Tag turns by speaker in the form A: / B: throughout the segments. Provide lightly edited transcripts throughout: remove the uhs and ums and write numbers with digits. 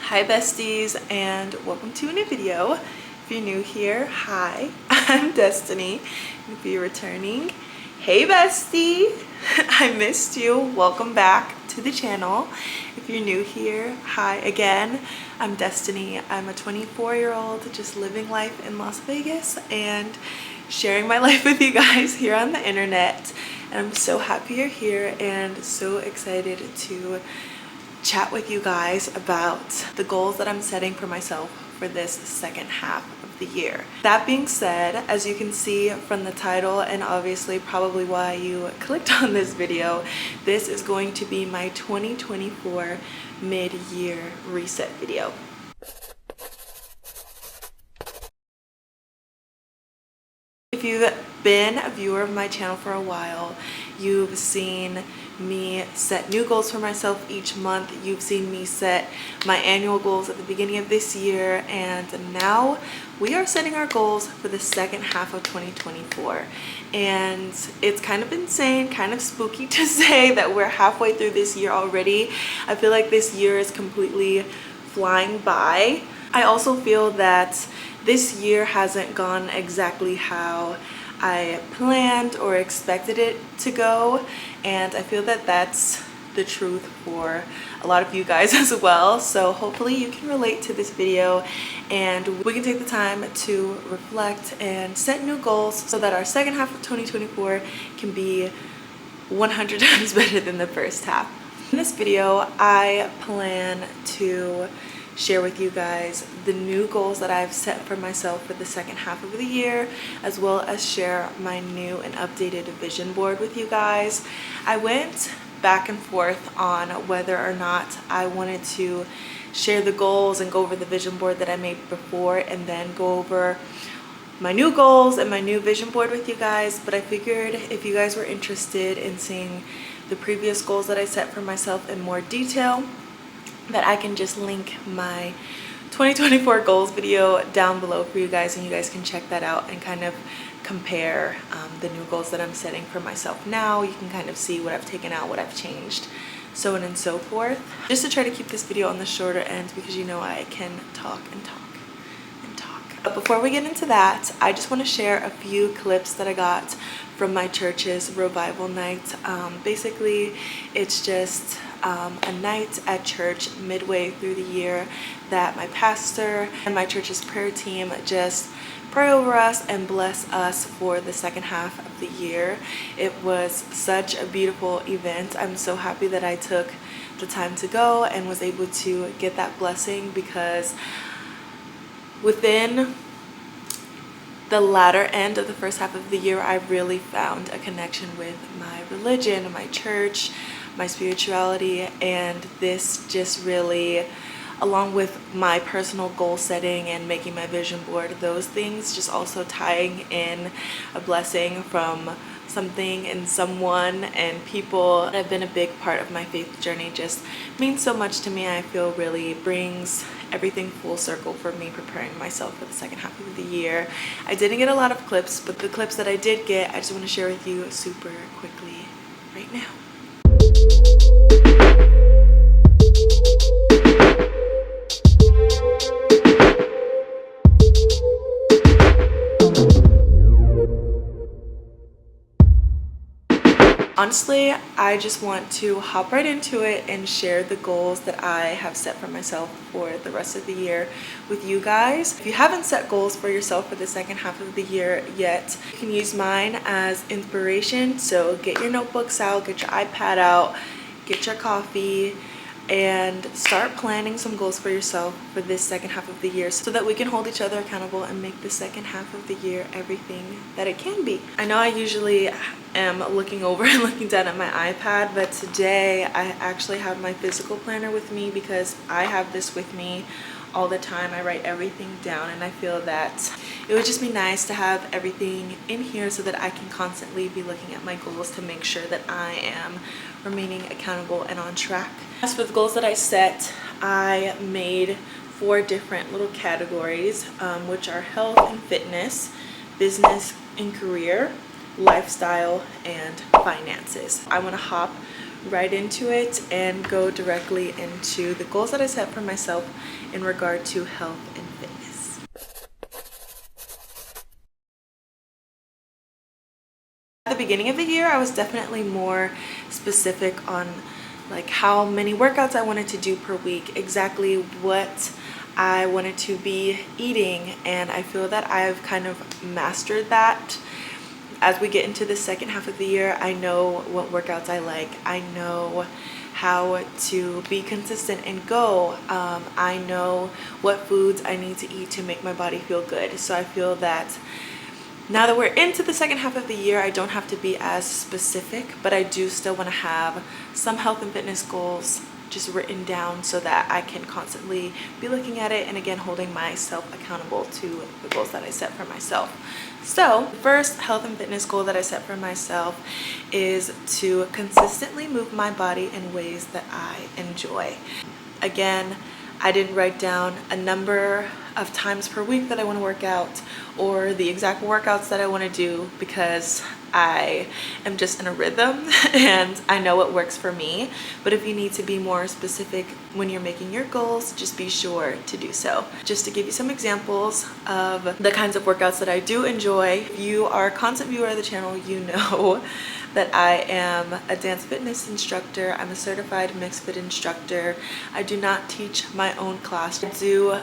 A: Hi besties, and welcome to a new video. If you're new here, hi, I'm Destiny. If you're returning, hey bestie, I missed you. Welcome back to the channel. If you're new here, hi again, I'm Destiny. I'm a 24-year-old just living life in Las Vegas and sharing my life with you guys here on the internet. And I'm so happy you're here and so excited to chat with you guys about the goals that I'm setting for myself for this second half of the year. That being said, as you can see from the title and obviously probably why you clicked on this video, this is going to be my 2024 mid-year reset video. If you've been a viewer of my channel for a while, you've seen me set new goals for myself each month. You've seen me set my annual goals at the beginning of this year, and now we are setting our goals for the second half of 2024. And it's kind of insane, kind of spooky to say that we're halfway through this year already. I feel like this year is completely flying by. I also feel that this year hasn't gone exactly how I planned or expected it to go, and I feel that that's the truth for a lot of you guys as well. So hopefully you can relate to this video and we can take the time to reflect and set new goals so that our second half of 2024 can be 100 times better than the first half. In this video, I plan to share with you guys the new goals that I've set for myself for the second half of the year, as well as share my new and updated vision board with you guys. I went back and forth on whether or not I wanted to share the goals and go over the vision board that I made before and then go over my new goals and my new vision board with you guys, but I figured if you guys were interested in seeing the previous goals that I set for myself in more detail, that I can just link my 2024 goals video down below for you guys, and you guys can check that out and kind of compare the new goals that I'm setting for myself now. You can kind of see what I've taken out, what I've changed, so on and so forth. Just to try to keep this video on the shorter end because you know I can talk and talk and talk. But before we get into that, I just want to share a few clips that I got from my church's revival night. Basically, it's just a night at church midway through the year that my pastor and my church's prayer team just pray over us and bless us for the second half of the year. It was such a beautiful event. I'm so happy that I took the time to go and was able to get that blessing, because within the latter end of the first half of the year, I really found a connection with my religion, my church, my spirituality, and this just really, along with my personal goal setting and making my vision board, those things just also tying in a blessing from something and someone and people that have been a big part of my faith journey just means so much to me. I feel really brings everything full circle for me preparing myself for the second half of the year. I didn't get a lot of clips, but the clips that I did get, I just want to share with you super quickly right now. Honestly, I just want to hop right into it and share the goals that I have set for myself for the rest of the year with you guys. If you haven't set goals for yourself for the second half of the year yet, you can use mine as inspiration. So get your notebooks out, get your iPad out, get your coffee, and start planning some goals for yourself for this second half of the year so that we can hold each other accountable and make the second half of the year everything that it can be. I know I usually am looking over and looking down at my iPad, but today I actually have my physical planner with me because I have this with me all the time. I write everything down, and I feel that it would just be nice to have everything in here so that I can constantly be looking at my goals to make sure that I am remaining accountable and on track. As for the goals that I set, I made 4 different little categories, which are health and fitness, business and career, lifestyle, and finances. I want to hop right into it and go directly into the goals that I set for myself in regard to health and fitness. At the beginning of the year, I was definitely more specific on like how many workouts I wanted to do per week, exactly what I wanted to be eating, and I feel that I've kind of mastered that. As we get into the second half of the year, I know what workouts I like. I know how to be consistent and go. I know what foods I need to eat to make my body feel good. So I feel that now that we're into the second half of the year, I don't have to be as specific, but I do still want to have some health and fitness goals just written down so that I can constantly be looking at it and again holding myself accountable to the goals that I set for myself. So the first health and fitness goal that I set for myself is to consistently move my body in ways that I enjoy. Again, I didn't write down a number of times per week that I want to work out or the exact workouts that I want to do because I am just in a rhythm and I know what works for me. But if you need to be more specific when you're making your goals, just be sure to do so. Just to give you some examples of the kinds of workouts that I do enjoy, if you are a constant viewer of the channel, you know that I am a dance fitness instructor. I'm a certified mixed fit instructor. I do not teach my own class. I do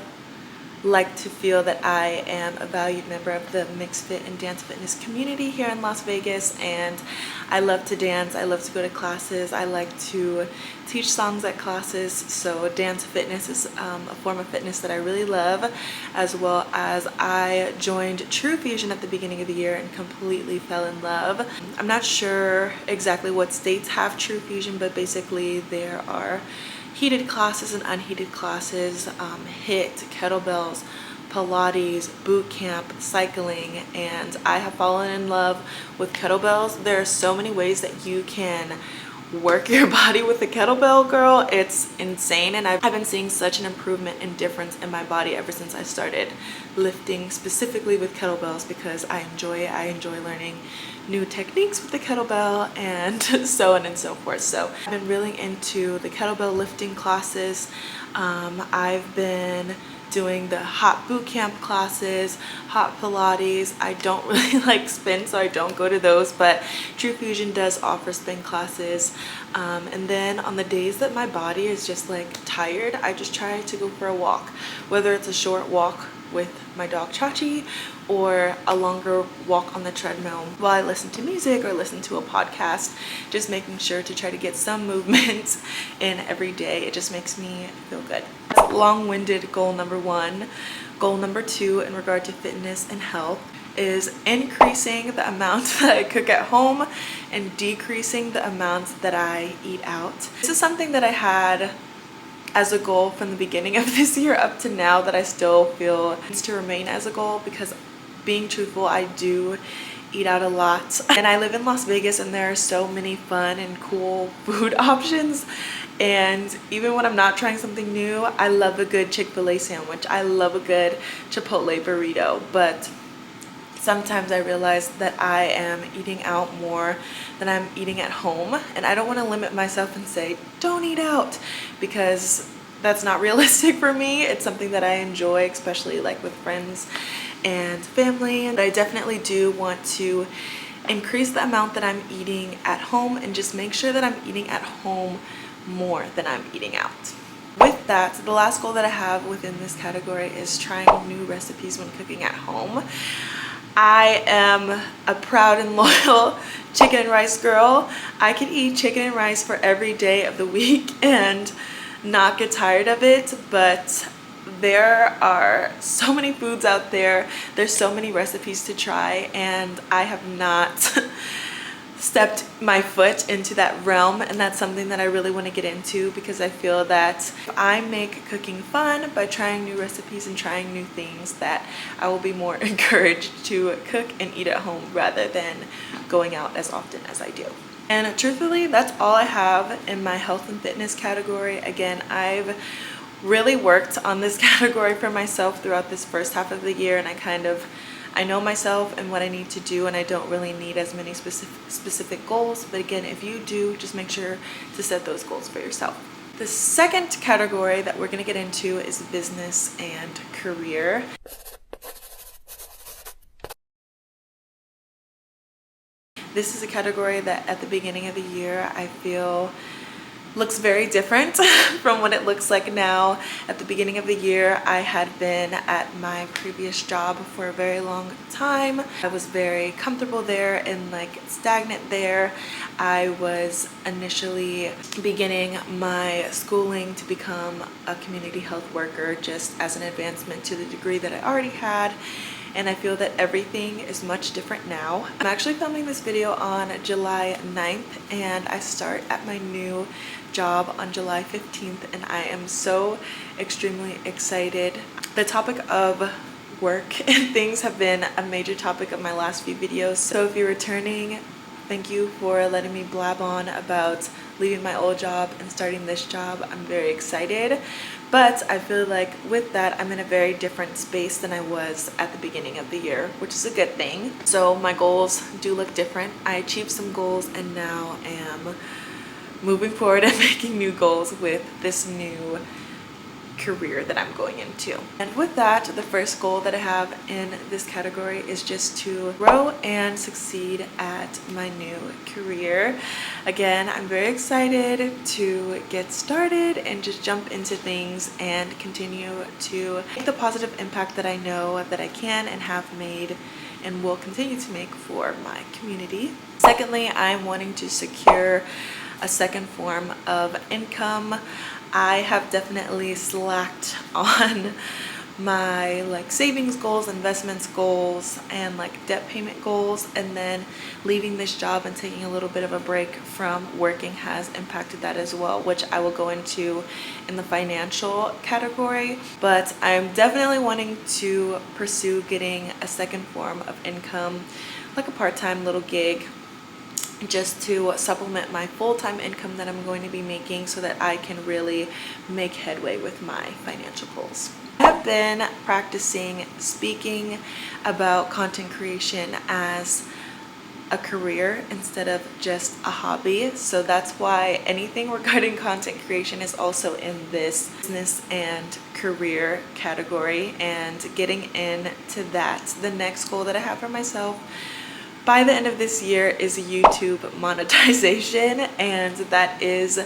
A: like to feel that I am a valued member of the mixed fit and dance fitness community here in Las Vegas, and I love to dance. I love to go to classes. I like to teach songs at classes, so dance fitness is a form of fitness that I really love, as well as I joined True Fusion at the beginning of the year and completely fell in love. I'm not sure exactly what states have True Fusion, but basically there are heated classes and unheated classes, HIIT, kettlebells, Pilates, boot camp, cycling, and I have fallen in love with kettlebells. There are so many ways that you can work your body with a kettlebell, girl. It's insane, and I've been seeing such an improvement and difference in my body ever since I started lifting specifically with kettlebells because I enjoy it. I enjoy learning new techniques with the kettlebell and so on and so forth. So I've been really into the kettlebell lifting classes. I've been doing the hot boot camp classes, hot Pilates. I don't really like spin, so I don't go to those, but True Fusion does offer spin classes. And then on the days that my body is just like tired, I just try to go for a walk, whether it's a short walk with my dog Chachi or a longer walk on the treadmill while I listen to music or listen to a podcast, just making sure to try to get some movement in every day. It just makes me feel good. That's long-winded goal number one. Goal number two in regard to fitness and health is increasing the amount that I cook at home and decreasing the amounts that I eat out. This is something that I had as a goal from the beginning of this year up to now that I still feel needs to remain as a goal, because being truthful, I do eat out a lot, and I live in Las Vegas and there are so many fun and cool food options, and even when I'm not trying something new, I love a good Chick-fil-A sandwich, I love a good Chipotle burrito, but sometimes I realize that I am eating out more than I'm eating at home, and I don't want to limit myself and say don't eat out, because that's not realistic for me. It's something that I enjoy, especially like with friends and family, and I definitely do want to increase the amount that I'm eating at home and just make sure that I'm eating at home more than I'm eating out. With that, the last goal that I have within this category is trying new recipes when cooking at home. I am a proud and loyal chicken and rice girl. I can eat chicken and rice for every day of the week and not get tired of it, but there are so many foods out there. There's so many recipes to try, and I have not stepped my foot into that realm, and that's something that I really want to get into, because I feel that if I make cooking fun by trying new recipes and trying new things, that I will be more encouraged to cook and eat at home rather than going out as often as I do. And truthfully, that's all I have in my health and fitness category. Again, I've really worked on this category for myself throughout this first half of the year, and I I know myself and what I need to do, and I don't really need as many specific goals. But again, if you do, just make sure to set those goals for yourself. The second category that we're going to get into is business and career. This is a category that at the beginning of the year I feel looks very different from what it looks like now. At the beginning of the year, I had been at my previous job for a very long time. I was very comfortable there and like stagnant there. I was initially beginning my schooling to become a community health worker just as an advancement to the degree that I already had. And I feel that everything is much different now. I'm actually filming this video on July 9th and I start at my new job on July 15th, and I am so extremely excited. The topic of work and things have been a major topic of my last few videos. So if you're returning, thank you for letting me blab on about leaving my old job and starting this job. I'm very excited. But I feel like with that, I'm in a very different space than I was at the beginning of the year, which is a good thing. So my goals do look different. I achieved some goals and now am moving forward and making new goals with this new career that I'm going into. And with that, the first goal that I have in this category is just to grow and succeed at my new career. Again, I'm very excited to get started and just jump into things and continue to make the positive impact that I know that I can and have made and will continue to make for my community. Secondly, I'm wanting to secure a second form of income. I have definitely slacked on my like savings goals, investments goals, and like debt payment goals, and then leaving this job and taking a little bit of a break from working has impacted that as well, which I will go into in the financial category. But I'm definitely wanting to pursue getting a second form of income, like a part-time little gig, just to supplement my full-time income that I'm going to be making so that I can really make headway with my financial goals. I have been practicing speaking about content creation as a career instead of just a hobby. So that's why anything regarding content creation is also in this business and career category, and getting into that. The next goal that I have for myself by the end of this year is YouTube monetization, and that is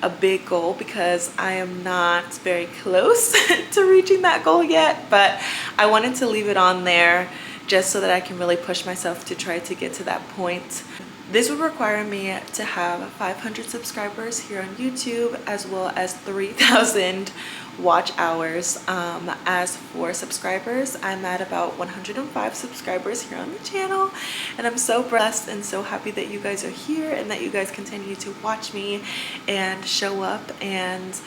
A: a big goal because I am not very close to reaching that goal yet, but I wanted to leave it on there just so that I can really push myself to try to get to that point. This would require me to have 500 subscribers here on YouTube, as well as 3,000 watch hours. As for subscribers, I'm at about 105 subscribers here on the channel, and I'm so blessed and so happy that you guys are here and that you guys continue to watch me and show up and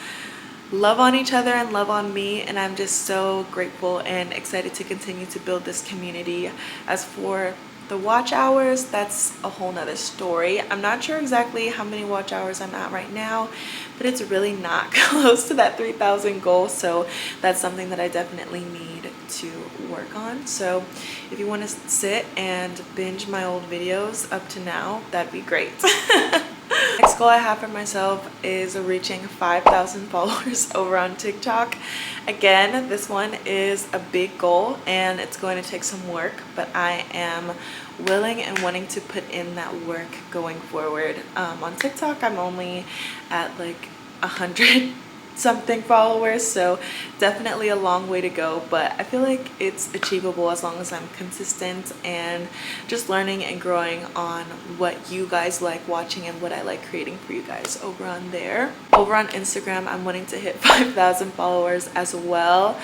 A: love on each other and love on me, and I'm just so grateful and excited to continue to build this community. As for the watch hours, that's a whole nother story. I'm not sure exactly how many watch hours I'm at right now, but it's really not close to that 3,000 goal, so that's something that I definitely need to work on. So if you want to sit and binge my old videos up to now, that'd be great. Next goal I have for myself is reaching 5,000 followers over on TikTok. Again, this one is a big goal and it's going to take some work, but I am willing and wanting to put in that work going forward. On TikTok, I'm only at like 100 something followers, so definitely a long way to go, but I feel like it's achievable as long as I'm consistent and just learning and growing on what you guys like watching and what I like creating for you guys over on there. Over on Instagram, I'm wanting to hit 5,000 followers as well.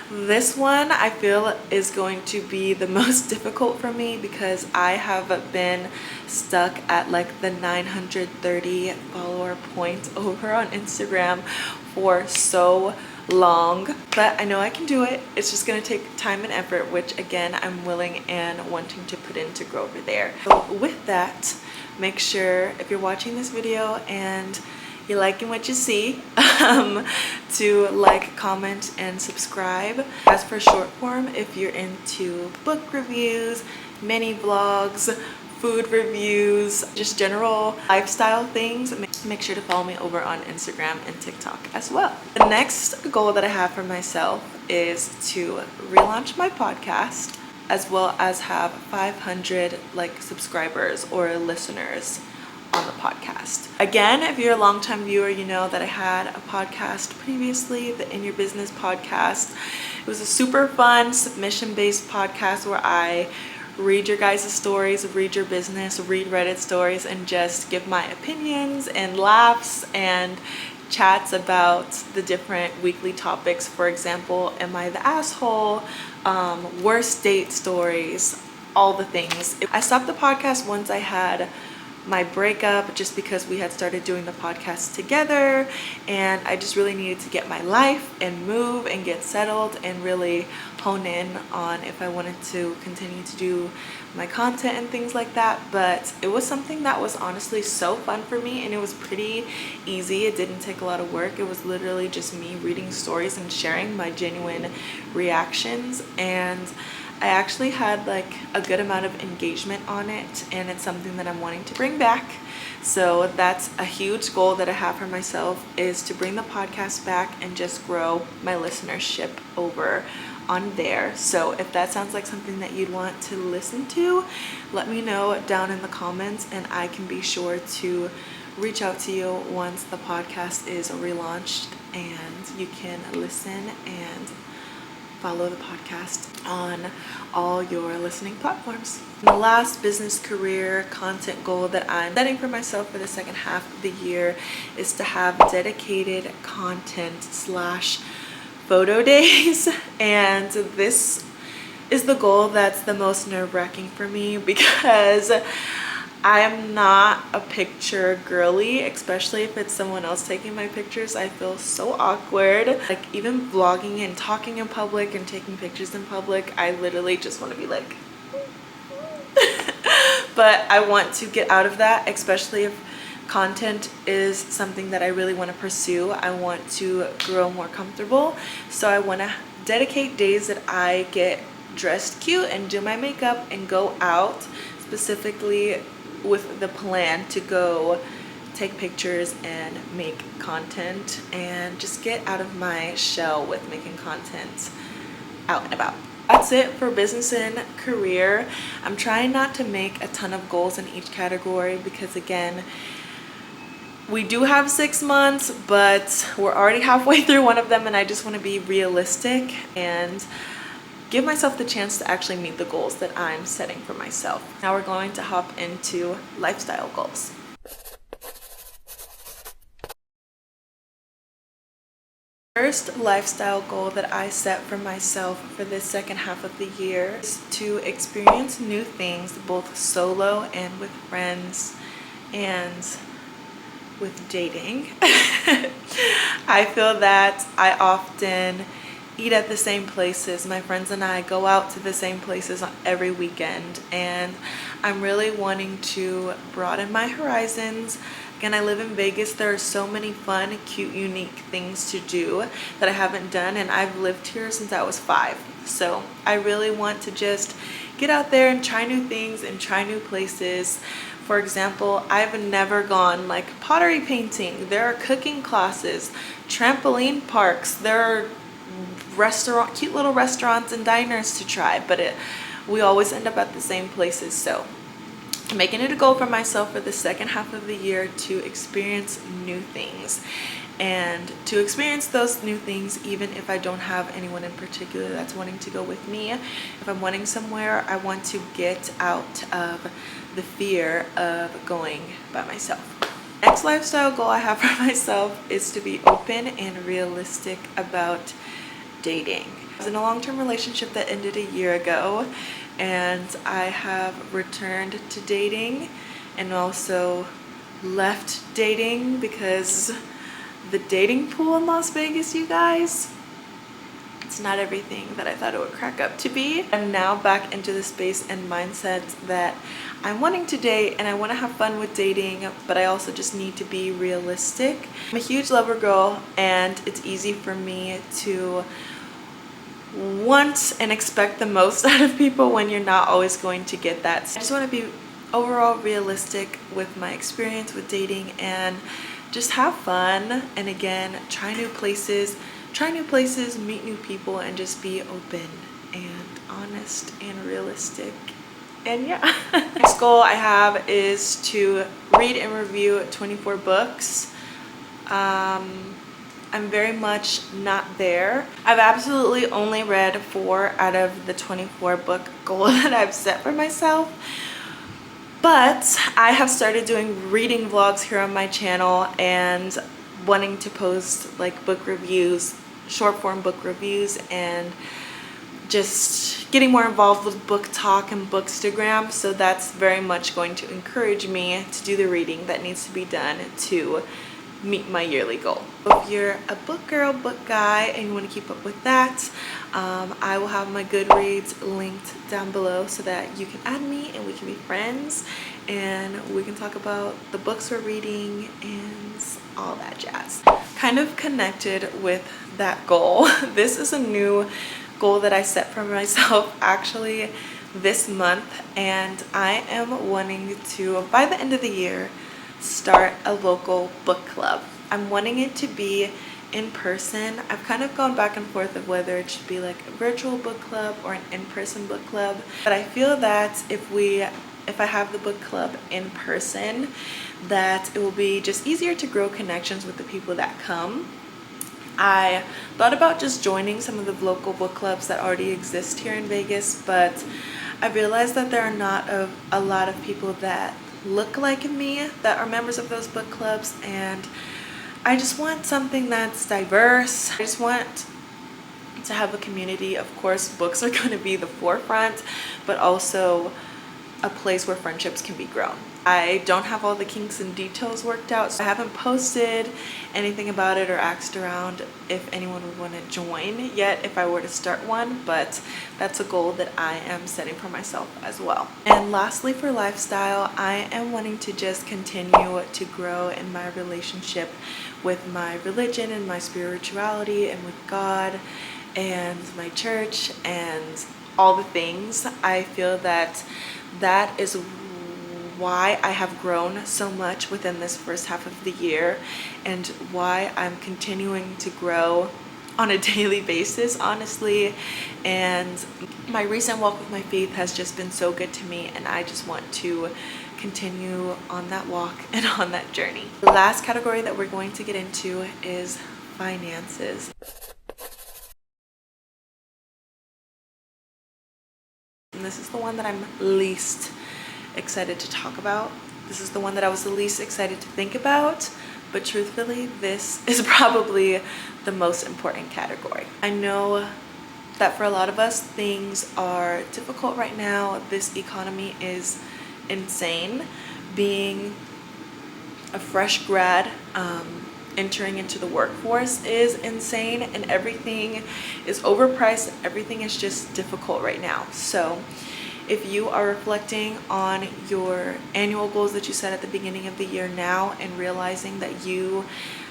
A: This one I feel is going to be the most difficult for me because I have been stuck at like the 930 follower point over on Instagram for so long, but I know I can do it. It's just going to take time and effort, which again I'm willing and wanting to put in to grow over there. So with that, make sure if you're watching this video and you're liking what you see, to like, comment, and subscribe. As for short form, if you're into book reviews, mini vlogs, food reviews, just general lifestyle things, make sure to follow me over on Instagram and TikTok as well. The next goal that I have for myself is to relaunch my podcast, as well as have 500 like subscribers or listeners on the podcast. Again, if you're a longtime viewer, you know that I had a podcast previously, the In Your Business podcast. It was a super fun submission-based podcast where I read your guys' stories, read your business, read Reddit stories, and just give my opinions and laughs and chats about the different weekly topics. For example, am I the asshole? Worst date stories, all the things. I stopped the podcast once I had my breakup, just because we had started doing the podcast together, and I just really needed to get my life and move and get settled and really hone in on if I wanted to continue to do my content and things like that. But it was something that was honestly so fun for me, and it was pretty easy. It didn't take a lot of work. It was literally just me reading stories and sharing my genuine reactions, and I actually had like a good amount of engagement on it, and it's something that I'm wanting to bring back. So that's a huge goal that I have for myself, is to bring the podcast back and just grow my listenership over on there. So if that sounds like something that you'd want to listen to, let me know down in the comments, and I can be sure to reach out to you once the podcast is relaunched, and you can listen and follow the podcast on all your listening platforms. And the last business, career, content goal that I'm setting for myself for the second half of the year is to have dedicated content / photo days. And this is the goal that's the most nerve-wracking for me, because I am not a picture girly, especially if it's someone else taking my pictures. I feel so awkward. Like, even vlogging and talking in public and taking pictures in public, I literally just want to be like but I want to get out of that, especially if content is something that I really want to pursue. I want to grow more comfortable, so I want to dedicate days that I get dressed cute and do my makeup and go out, specifically with the plan to go take pictures and make content and just get out of my shell with making content out and about. That's it for business and career. I'm trying not to make a ton of goals in each category, because again, we do have 6 months, but we're already halfway through one of them, and I just want to be realistic and give myself the chance to actually meet the goals that I'm setting for myself. Now we're going to hop into lifestyle goals. First lifestyle goal that I set for myself for this second half of the year is to experience new things, both solo and with friends and with dating. I feel that I often eat at the same places. My friends and I go out to the same places every weekend, and I'm really wanting to broaden my horizons. Again, I live in Vegas. There are so many fun, cute, unique things to do that I haven't done, and I've lived here since I was 5. So I really want to just get out there and try new things and try new places. For example, I've never gone like pottery painting. There are cooking classes, trampoline parks. There are cute little restaurants and diners to try, but we always end up at the same places. So I'm making it a goal for myself for the second half of the year to experience new things, and to experience those new things even if I don't have anyone in particular that's wanting to go with me. If I'm wanting somewhere, I want to get out of the fear of going by myself. Next lifestyle goal I have for myself is to be open and realistic about dating. I was in a long-term relationship that ended a year ago, and I have returned to dating and also left dating because the dating pool in Las Vegas, you guys, it's It's not everything that I thought it would crack up to be. I'm now back into the space and mindset that I'm wanting to date and I want to have fun with dating, but I also just need to be realistic. I'm a huge lover girl, and it's easy for me to want and expect the most out of people when you're not always going to get that. So I just want to be overall realistic with my experience with dating and just have fun, and again, try new places, meet new people, and just be open and honest and realistic. And yeah. Next goal I have is to read and review 24 books. I'm very much not there. I've absolutely only read 4 out of the 24 book goal that I've set for myself. But I have started doing reading vlogs here on my channel and wanting to post like book reviews, short form book reviews, and just getting more involved with book talk and bookstagram. So that's very much going to encourage me to do the reading that needs to be done to meet my yearly goal. If you're a book girl, book guy, and you want to keep up with that, I will have my Goodreads linked down below so that you can add me and we can be friends and we can talk about the books we're reading and all that jazz. Kind of connected with that goal, this is a new goal that I set for myself actually this month, and I am wanting to, by the end of the year, start a local book club. I'm wanting it to be in person. I've kind of gone back and forth of whether it should be like a virtual book club or an in-person book club, but I feel that if I have the book club in person, that it will be just easier to grow connections with the people that come. I thought about just joining some of the local book clubs that already exist here in Vegas, but I realized that there are not a lot of people that look like me that are members of those book clubs, and I just want something that's diverse. I just want to have a community. Of course, books are going to be the forefront, but also a place where friendships can be grown. I don't have all the kinks and details worked out, so I haven't posted anything about it or asked around if anyone would want to join yet if I were to start one, but that's a goal that I am setting for myself as well. And lastly, for lifestyle, I am wanting to just continue to grow in my relationship with my religion and my spirituality and with God and my church and all the things. I feel that that is why I have grown so much within this first half of the year, and why I'm continuing to grow on a daily basis, honestly. And my recent walk with my faith has just been so good to me, and I just want to continue on that walk and on that journey. The last category that we're going to get into is finances. And this is the one that I'm least excited to talk about. This is the one that I was the least excited to think about, but truthfully, this is probably the most important category. I know that for a lot of us, things are difficult right now. This economy is insane. Being a fresh grad, entering into the workforce is insane, and everything is overpriced. Everything is just difficult right now. So if you are reflecting on your annual goals that you set at the beginning of the year now and realizing that you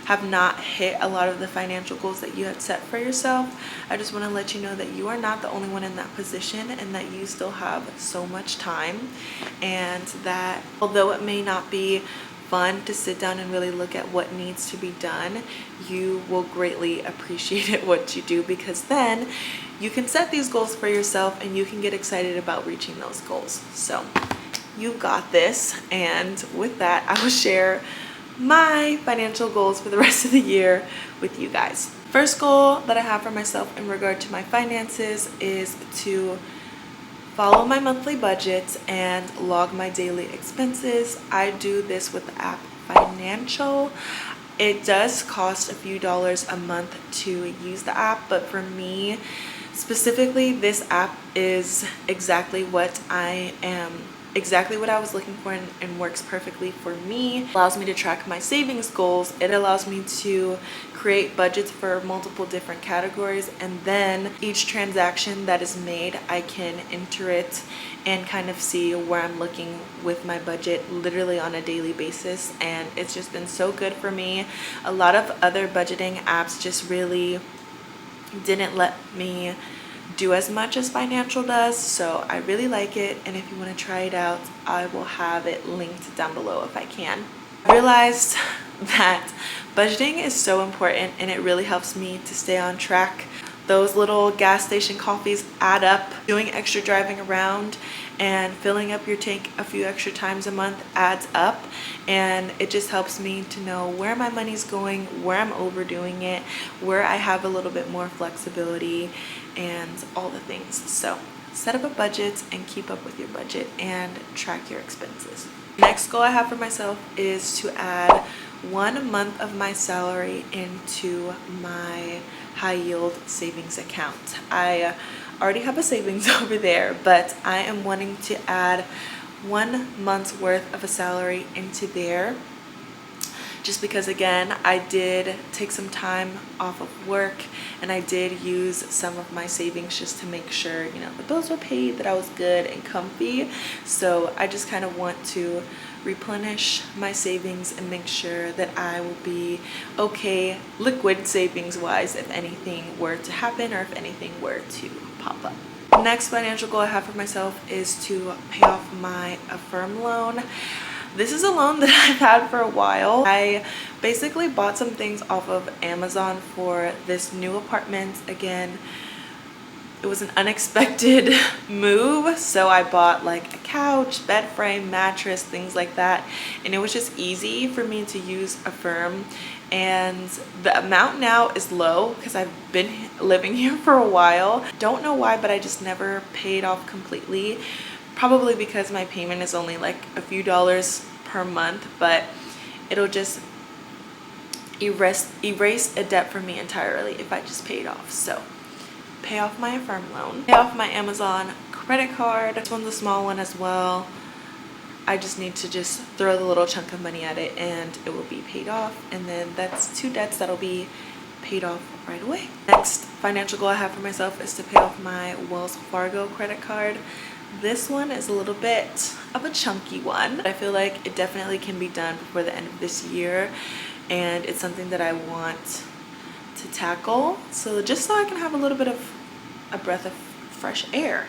A: have not hit a lot of the financial goals that you had set for yourself, I just want to let you know that you are not the only one in that position, and that you still have so much time, and that although it may not be fun to sit down and really look at what needs to be done, you will greatly appreciate it what you do, because then you can set these goals for yourself and you can get excited about reaching those goals. So you got this, and with that, I will share my financial goals for the rest of the year with you guys. First goal that I have for myself in regard to my finances is to follow my monthly budget and log my daily expenses. I do this with the app Financialle. It does cost a few dollars a month to use the app, but for me specifically, this app is exactly what I am exactly what I was looking for and works perfectly for me. It allows me to track my savings goals. It allows me to create budgets for multiple different categories, and then each transaction that is made, I can enter it and kind of see where I'm looking with my budget literally on a daily basis. And it's just been so good for me. A lot of other budgeting apps just really didn't let me do as much as Financial does, so I really like it. And if you want to try it out, I will have it linked down below if I can. I realized that budgeting is so important, and it really helps me to stay on track. Those little gas station coffees add up. Doing extra driving around and filling up your tank a few extra times a month adds up, and it just helps me to know where my money's going, where I'm overdoing it, where I have a little bit more flexibility, and all the things. So set up a budget and keep up with your budget and track your expenses. Next goal I have for myself is to add 1 month of my salary into my high yield savings account. I already have a savings over there, but I am wanting to add 1 month's worth of a salary into there, just because, again, I did take some time off of work and I did use some of my savings just to make sure, you know, the bills were paid, that I was good and comfy. So I just kind of want to replenish my savings and make sure that I will be okay liquid savings wise if anything were to happen or if anything were to pop up. Next financial goal I have for myself is to pay off my Affirm loan. This is a loan that I've had for a while. I basically bought some things off of Amazon for this new apartment. Again, it was an unexpected move, so I bought like a couch, bed frame, mattress, things like that, and it was just easy for me to use Affirm. And the amount now is low because I've been living here for a while. Don't know why, but I just never paid off completely. Probably because my payment is only like a few dollars per month, but it'll just erase a debt for me entirely if I just pay it off. So pay off my Affirm loan, pay off my Amazon credit card. This one's a small one as well. I just need to just throw the little chunk of money at it and it will be paid off. And then that's 2 debts that'll be paid off right away. Next financial goal I have for myself is to pay off my Wells Fargo credit card. This one is a little bit of a chunky one. I feel like it definitely can be done before the end of this year, and it's something that I want to tackle, so just so I can have a little bit of a breath of fresh air.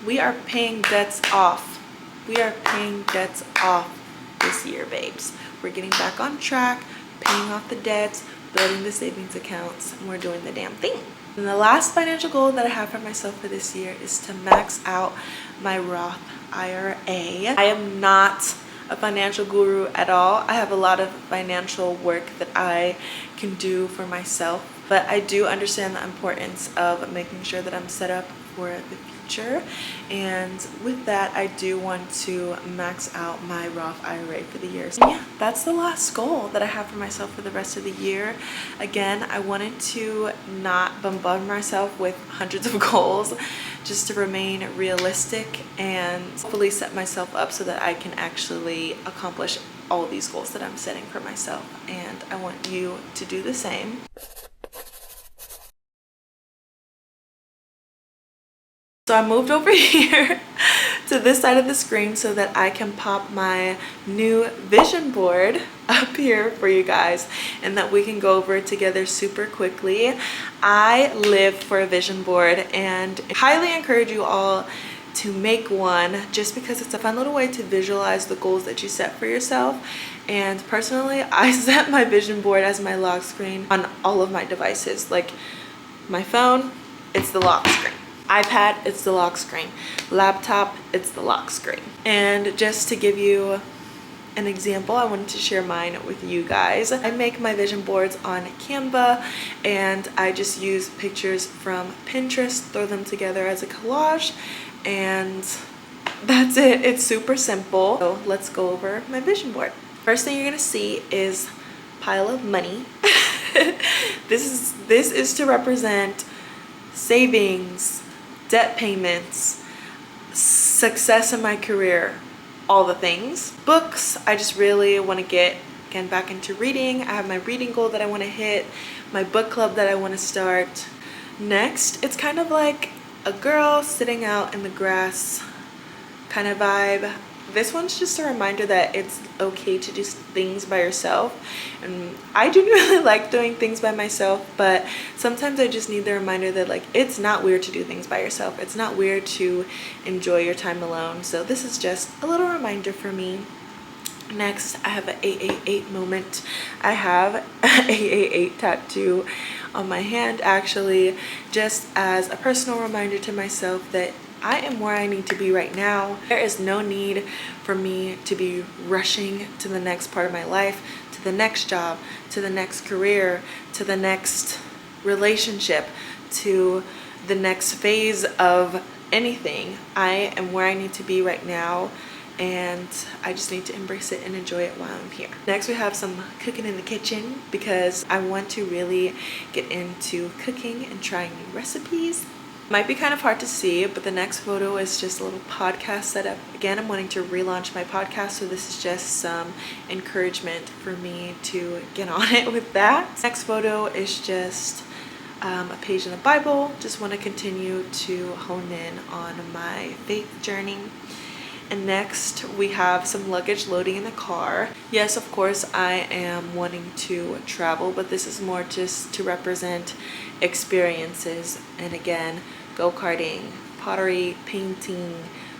A: We are paying debts off. We are paying debts off this year, babes. We're getting back on track, paying off the debts, building the savings accounts, and we're doing the damn thing. And the last financial goal that I have for myself for this year is to max out my Roth IRA. I am not a financial guru at all. I have a lot of financial work that I can do for myself, but I do understand the importance of making sure that I'm set up for the future. And with that, I do want to max out my Roth IRA for the year. So yeah, that's the last goal that I have for myself for the rest of the year. Again, I wanted to not bombard myself with hundreds of goals, just to remain realistic and hopefully set myself up so that I can actually accomplish all these goals that I'm setting for myself. And I want you to do the same. So I moved over here to this side of the screen so that I can pop my new vision board up here for you guys and that we can go over it together super quickly. I live for a vision board and highly encourage you all to make one, just because it's a fun little way to visualize the goals that you set for yourself. And personally, I set my vision board as my lock screen on all of my devices. Like my phone, it's the lock screen. iPad, it's the lock screen. Laptop, it's the lock screen. And just to give you an example, I wanted to share mine with you guys. I make my vision boards on Canva, and I just use pictures from Pinterest, throw them together as a collage, and that's it. It's super simple. So let's go over my vision board. First thing you're gonna see is pile of money. This is to represent savings, debt payments, success in my career, all the things. Books, I just really want to get again back into reading. I have my reading goal that I want to hit, my book club that I want to start. Next, it's kind of like a girl sitting out in the grass kind of vibe. This one's just a reminder that it's okay to do things by yourself, and I do really like doing things by myself, but sometimes I just need the reminder that like it's not weird to do things by yourself. It's not weird to enjoy your time alone. So this is just a little reminder for me. Next, I have an 888 moment. I have an 888 tattoo on my hand, actually, just as a personal reminder to myself that I am where I need to be right now. There is no need for me to be rushing to the next part of my life, to the next job, to the next career, to the next relationship, to the next phase of anything. I am where I need to be right now, and I just need to embrace it and enjoy it while I'm here. Next, we have some cooking in the kitchen because I want to really get into cooking and trying new recipes. Might be kind of hard to see, but the next photo is just a little podcast setup. Again, I'm wanting to relaunch my podcast, so this is just some encouragement for me to get on it with that. Next photo is just a page in the Bible. Just want to continue to hone in on my faith journey. And next, we have some luggage loading in the car. Yes, of course, I am wanting to travel, but this is more just to represent experiences. And again, go-karting, pottery, painting,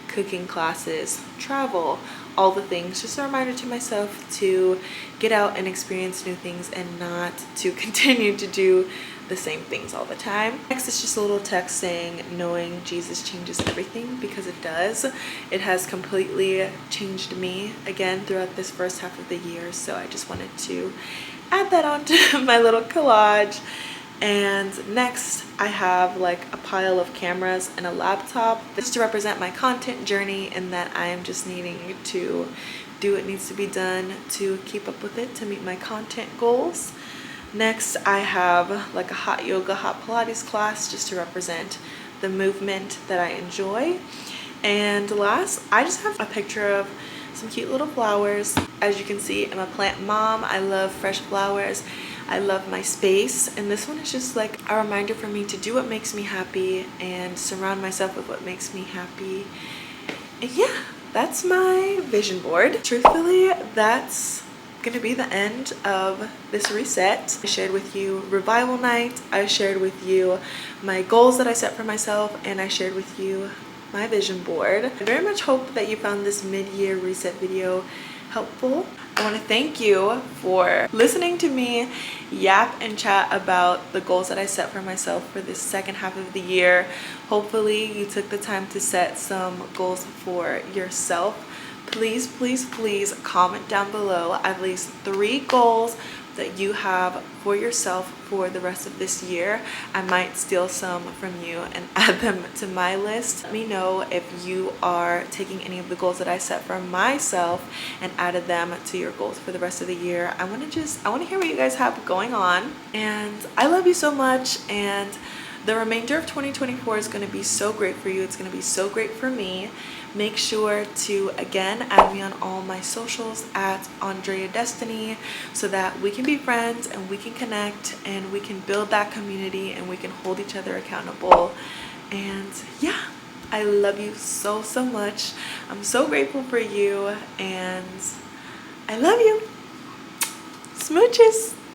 A: cooking classes, travel, all the things. Just a reminder to myself to get out and experience new things and not to continue to do the same things all the time. Next is just a little text saying, knowing Jesus changes everything, because it does. It has completely changed me again throughout this first half of the year. So I just wanted to add that onto my little collage. And next, I have like a pile of cameras and a laptop. This is to represent my content journey, and that I am just needing to do what needs to be done to keep up with it, to meet my content goals. Next, I have like a hot yoga, hot Pilates class, just to represent the movement that I enjoy. And last, I just have a picture of some cute little flowers. As you can see, I'm a plant mom. I love fresh flowers. I love my space, and this one is just like a reminder for me to do what makes me happy and surround myself with what makes me happy. And yeah, that's my vision board. Truthfully, that's gonna be the end of this reset. I shared with you revival night, I shared with you my goals that I set for myself, and I shared with you my vision board. I very much hope that you found this mid-year reset video helpful. I want to thank you for listening to me yap and chat about the goals that I set for myself for this second half of the year. Hopefully you took the time to set some goals for yourself. Please, please, please comment down below at least 3 goals that you have for yourself for the rest of this year. I might steal some from you and add them to my list. Let me know if you are taking any of the goals that I set for myself and added them to your goals for the rest of the year. I want to hear what you guys have going on, and I love you so much, and the remainder of 2024 is going to be so great for you. It's going to be so great for me. Make sure to, again, add me on all my socials at Andrea Destiny, so that we can be friends and we can connect and we can build that community and we can hold each other accountable. And yeah, I love you so, so much. I'm so grateful for you, and I love you. Smooches.